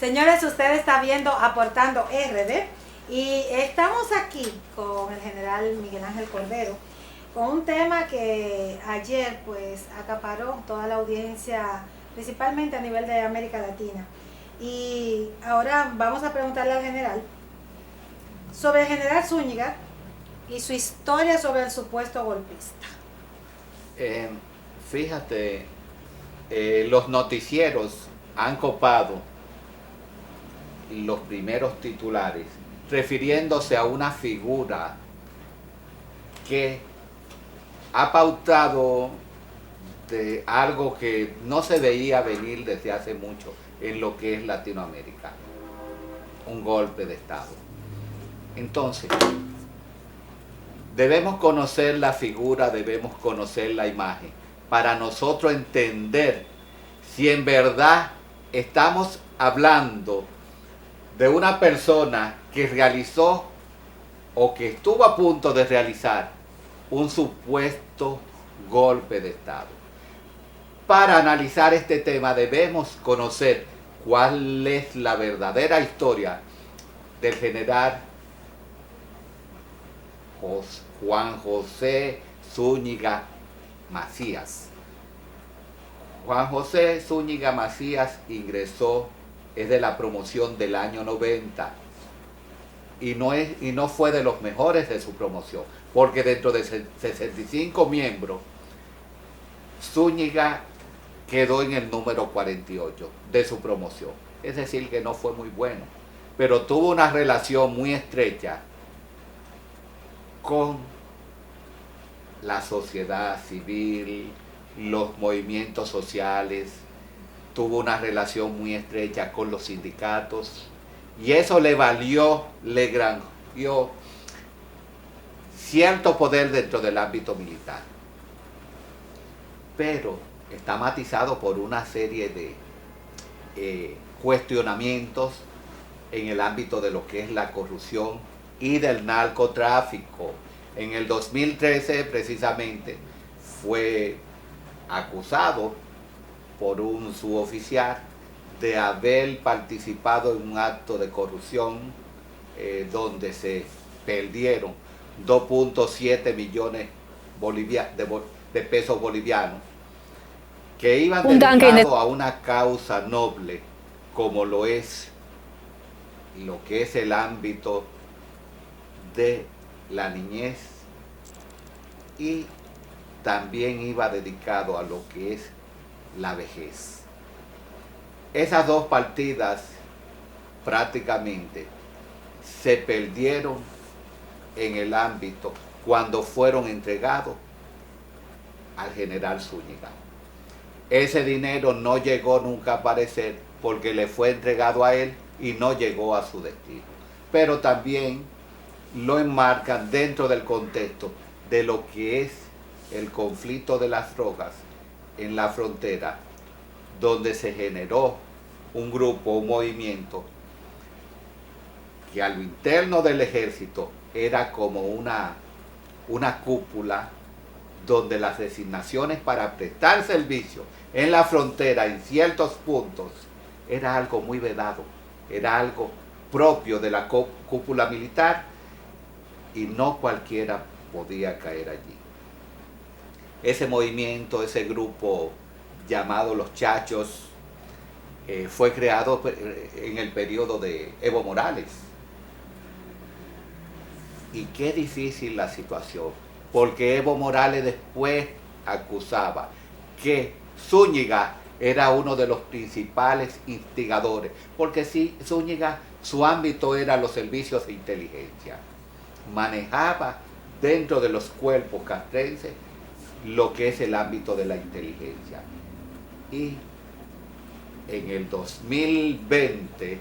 Señores, usted está viendo Aportando RD y estamos aquí con el general Miguel Ángel Cordero con un tema que ayer pues acaparó toda la audiencia, principalmente a nivel de América Latina. Y ahora vamos a preguntarle al general sobre el general Zúñiga y su historia sobre el supuesto golpista. Fíjate, los noticieros han copado los primeros titulares refiriéndose a una figura que ha pautado de algo que no se veía venir desde hace mucho en lo que es Latinoamérica, un golpe de Estado. Entonces, debemos conocer la figura, debemos conocer la imagen, para nosotros entender si en verdad estamos hablando de una persona que realizó o que estuvo a punto de realizar un supuesto golpe de Estado. Para analizar este tema debemos conocer cuál es la verdadera historia del general Juan José Zúñiga Macías. Juan José Zúñiga Macías es de la promoción del año 90 y no fue de los mejores de su promoción, porque dentro de 65 miembros, Zúñiga quedó en el número 48 de su promoción. Es decir, que no fue muy bueno, pero tuvo una relación muy estrecha con la sociedad civil, los movimientos sociales, tuvo una relación muy estrecha con los sindicatos y eso le granjeó cierto poder dentro del ámbito militar. Pero está matizado por una serie de cuestionamientos en el ámbito de lo que es la corrupción y del narcotráfico. En el 2013 precisamente fue acusado por un suboficial de haber participado en un acto de corrupción donde se perdieron 2.7 millones de pesos bolivianos que iban dedicados a una causa noble como lo es lo que es el ámbito de la niñez, y también iba dedicado a lo que es la vejez. Esas dos partidas prácticamente se perdieron en el ámbito cuando fueron entregados al general Zúñiga. Ese dinero no llegó nunca a aparecer porque le fue entregado a él y no llegó a su destino. Pero también lo enmarcan dentro del contexto de lo que es el conflicto de las drogas en la frontera, donde se generó un grupo, un movimiento que a lo interno del ejército era como una cúpula donde las designaciones para prestar servicio en la frontera en ciertos puntos era algo muy vedado, era algo propio de la cúpula militar y no cualquiera podía caer allí. Ese movimiento, ese grupo llamado Los Chachos, fue creado en el periodo de Evo Morales. Y qué difícil la situación, porque Evo Morales después acusaba que Zúñiga era uno de los principales instigadores, porque sí, Zúñiga, su ámbito era los servicios de inteligencia. Manejaba dentro de los cuerpos castrenses lo que es el ámbito de la inteligencia. Y en el 2020,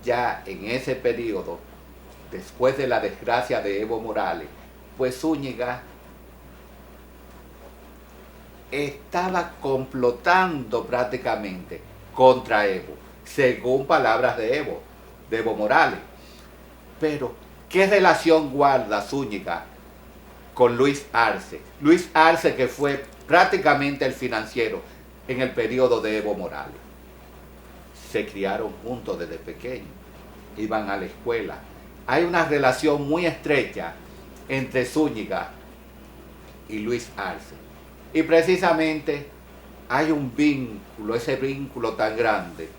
ya en ese periodo, después de la desgracia de Evo Morales, pues Zúñiga estaba complotando prácticamente contra Evo, según palabras de Evo Morales. Pero, ¿qué relación guarda Zúñiga con Luis Arce? Luis Arce, que fue prácticamente el financiero en el periodo de Evo Morales. se criaron juntos desde pequeños, iban a la escuela. Hay una relación muy estrecha entre Zúñiga y Luis Arce. Y precisamente hay un vínculo, ese vínculo tan grande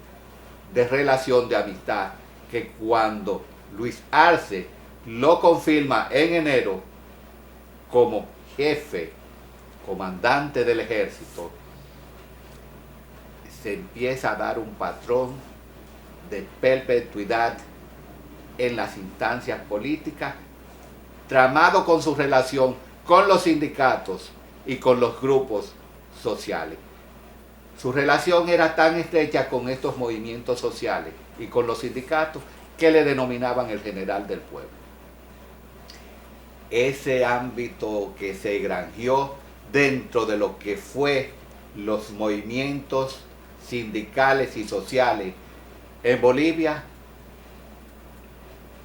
de relación de amistad, que cuando Luis Arce lo confirma en enero como jefe, comandante del ejército, se empieza a dar un patrón de perpetuidad en las instancias políticas, tramado con su relación con los sindicatos y con los grupos sociales. Su relación era tan estrecha con estos movimientos sociales y con los sindicatos que le denominaban el general del pueblo. Ese ámbito que se granjeó dentro de lo que fue los movimientos sindicales y sociales en Bolivia,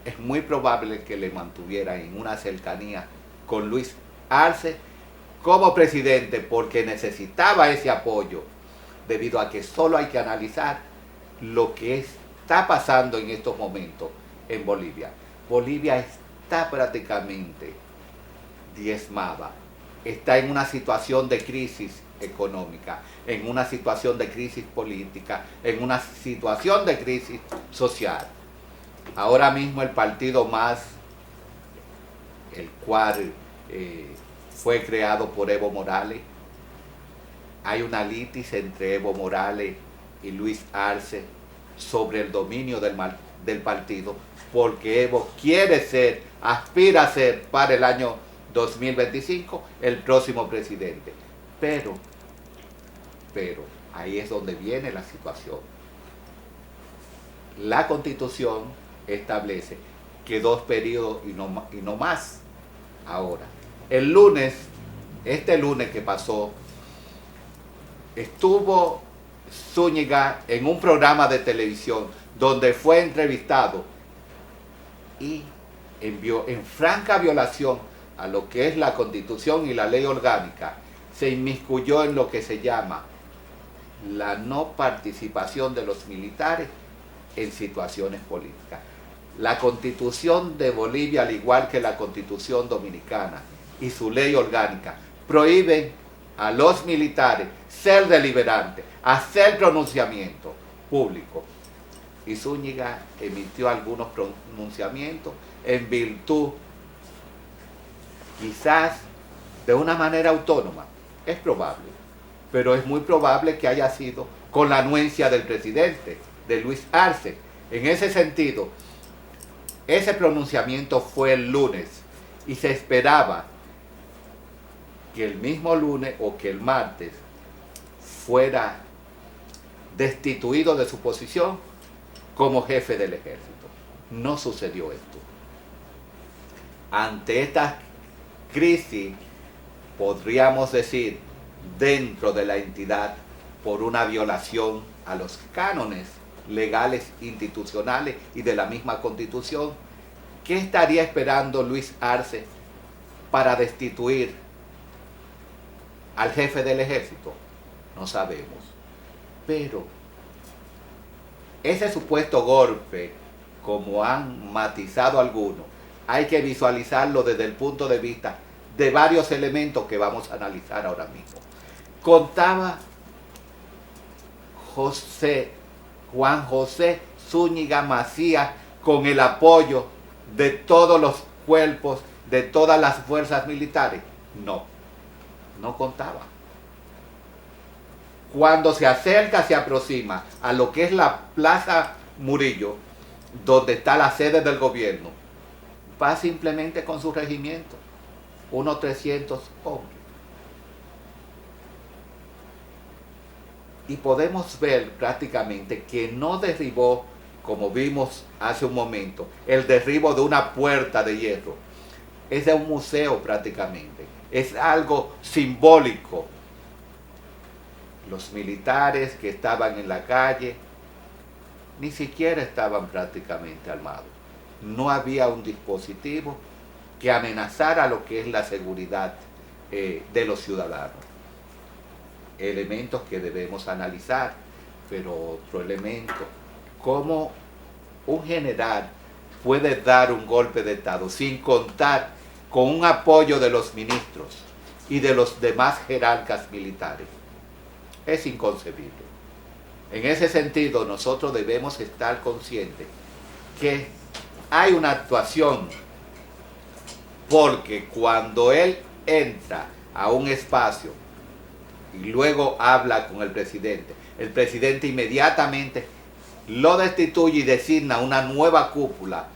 es muy probable que le mantuviera en una cercanía con Luis Arce como presidente, porque necesitaba ese apoyo, debido a que solo hay que analizar lo que está pasando en estos momentos en Bolivia. Bolivia está prácticamente diezmada, está en una situación de crisis económica, en una situación de crisis política, en una situación de crisis social. Ahora mismo el partido MAS, el cual fue creado por Evo Morales, hay una litis entre Evo Morales y Luis Arce sobre el dominio del partido, porque Evo quiere ser, aspira a ser para el año 2025 el próximo presidente. Pero ahí es donde viene la situación. La Constitución establece que 2 periodos y no más. Ahora, este lunes que pasó, estuvo Zúñiga en un programa de televisión donde fue entrevistado y envió en franca violación a lo que es la Constitución y la ley orgánica, se inmiscuyó en lo que se llama la no participación de los militares en situaciones políticas. La Constitución de Bolivia, al igual que la Constitución dominicana y su ley orgánica, prohíben a los militares ser deliberantes, hacer pronunciamientos públicos. Y Zúñiga emitió algunos pronunciamientos en virtud, quizás de una manera autónoma, es probable, pero es muy probable que haya sido con la anuencia del presidente, de Luis Arce. En ese sentido, ese pronunciamiento fue el lunes y se esperaba que el mismo lunes o que el martes fuera destituido de su posición como jefe del ejército. No sucedió esto. Ante esta crisis, podríamos decir, dentro de la entidad, por una violación a los cánones legales institucionales y de la misma Constitución, ¿qué estaría esperando Luis Arce para destituir al jefe del ejército? No sabemos. Pero ese supuesto golpe, como han matizado algunos, hay que visualizarlo desde el punto de vista de varios elementos que vamos a analizar ahora mismo. Contaba Juan José Zúñiga Macías con el apoyo de todos los cuerpos, de todas las fuerzas militares. No contaba. Cuando se acerca, se aproxima a lo que es la Plaza Murillo, donde está la sede del gobierno, va simplemente con su regimiento, unos 300 hombres. Y podemos ver prácticamente que no derribó, como vimos hace un momento, el derribo de una puerta de hierro. Es de un museo prácticamente, es algo simbólico. Los militares que estaban en la calle ni siquiera estaban prácticamente armados. No había un dispositivo que amenazara lo que es la seguridad de los ciudadanos. Elementos que debemos analizar, pero otro elemento cómo un general puede dar un golpe de Estado sin contar con un apoyo de los ministros y de los demás jerarcas militares. Es inconcebible. En ese sentido, nosotros debemos estar conscientes que hay una actuación, porque cuando él entra a un espacio y luego habla con el presidente inmediatamente lo destituye y designa una nueva cúpula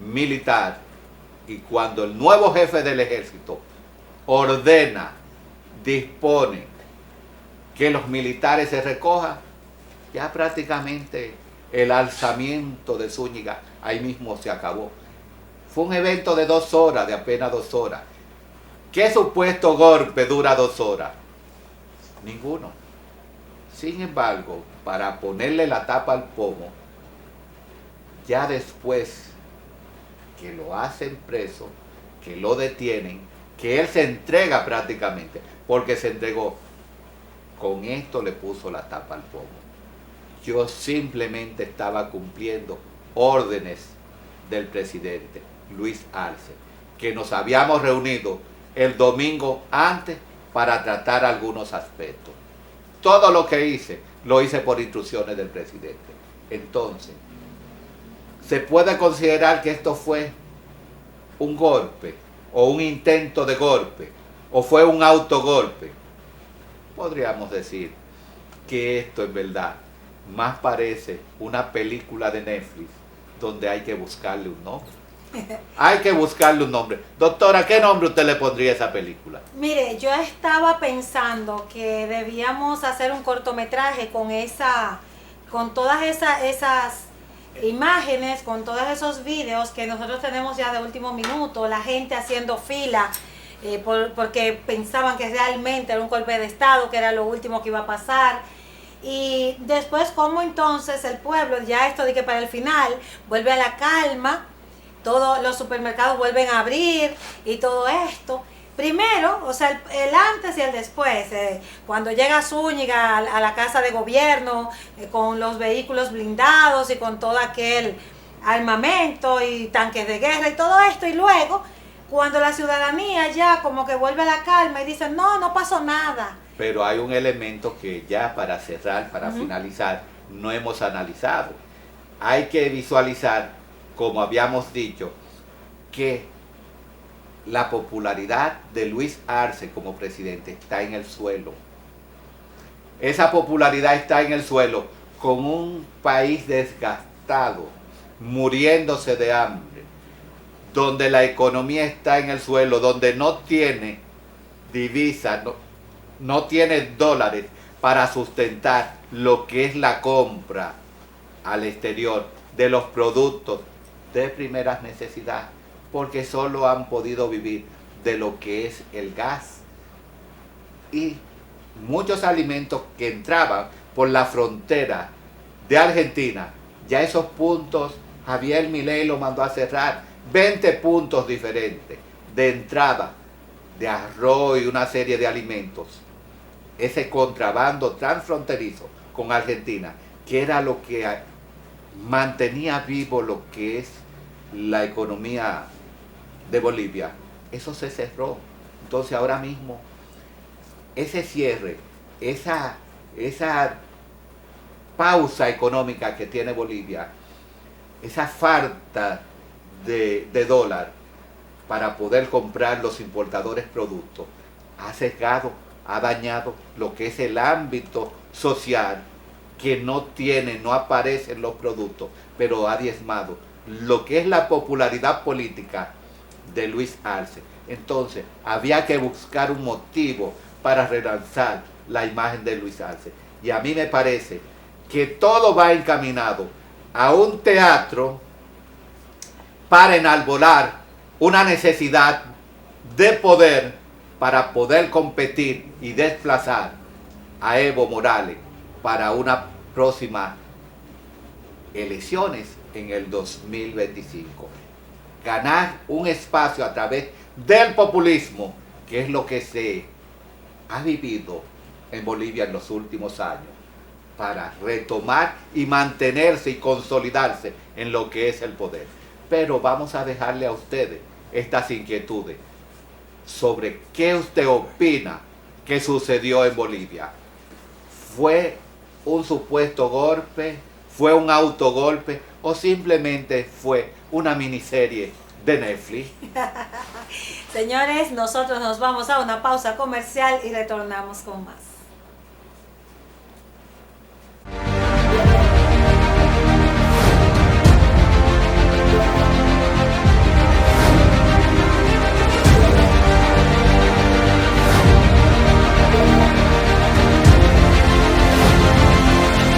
militar, y cuando el nuevo jefe del ejército ordena, dispone que los militares se recojan, ya prácticamente el alzamiento de Zúñiga ahí mismo se acabó. Fue un evento de 2 horas, de apenas 2 horas. ¿Qué supuesto golpe dura 2 horas? Ninguno. Sin embargo, para ponerle la tapa al pomo, ya después que lo hacen preso, que lo detienen, que él se entrega prácticamente, porque se entregó, con esto le puso la tapa al pomo. Yo simplemente estaba cumpliendo órdenes del presidente Luis Arce, que nos habíamos reunido el domingo antes para tratar algunos aspectos. Todo lo que hice, lo hice por instrucciones del presidente. Entonces, ¿se puede considerar que esto fue un golpe o un intento de golpe o fue un autogolpe? Podríamos decir que esto en verdad más parece una película de Netflix donde hay que buscarle un nombre. Hay que buscarle un nombre. Doctora, ¿qué nombre usted le pondría a esa película? Mire, yo estaba pensando que debíamos hacer un cortometraje con todas esas imágenes, con todos esos vídeos que nosotros tenemos ya de último minuto, la gente haciendo fila porque pensaban que realmente era un golpe de Estado, que era lo último que iba a pasar. Y después cómo entonces el pueblo, ya esto de que para el final vuelve a la calma, todos los supermercados vuelven a abrir y todo esto. Primero, o sea, el antes y el después, cuando llega Zúñiga a la casa de gobierno, con los vehículos blindados y con todo aquel armamento y tanques de guerra y todo esto, y luego, cuando la ciudadanía ya como que vuelve a la calma y dice, no, no pasó nada. Pero hay un elemento que ya para cerrar, para finalizar, no hemos analizado. Hay que visualizar, como habíamos dicho, que la popularidad de Luis Arce como presidente está en el suelo. Esa popularidad está en el suelo con un país desgastado, muriéndose de hambre, donde la economía está en el suelo, donde no tiene divisas, no tiene dólares para sustentar lo que es la compra al exterior de los productos de primeras necesidades, porque solo han podido vivir de lo que es el gas y muchos alimentos que entraban por la frontera de Argentina. Ya esos puntos Javier Milei lo mandó a cerrar, 20 puntos diferentes de entrada de arroz y una serie de alimentos. Ese contrabando transfronterizo con Argentina, que era lo que mantenía vivo lo que es la economía de Bolivia, eso se cerró. Entonces ahora mismo ese cierre, esa pausa económica que tiene Bolivia, esa falta de dólar para poder comprar los importadores productos, ha sesgado, ha dañado lo que es el ámbito social, que no aparecen los productos, pero ha diezmado lo que es la popularidad política de Luis Arce. Entonces, había que buscar un motivo para relanzar la imagen de Luis Arce. Y a mí me parece que todo va encaminado a un teatro para enarbolar una necesidad de poder para poder competir y desplazar a Evo Morales para una próxima elecciones en el 2025. Ganar un espacio a través del populismo, que es lo que se ha vivido en Bolivia en los últimos años. para retomar y mantenerse y consolidarse en lo que es el poder. Pero vamos a dejarle a ustedes estas inquietudes sobre qué usted opina que sucedió en Bolivia. ¿Fue un supuesto golpe? ¿Fue un autogolpe? ¿O simplemente fue una miniserie de Netflix? Señores, nosotros nos vamos a una pausa comercial y retornamos con más.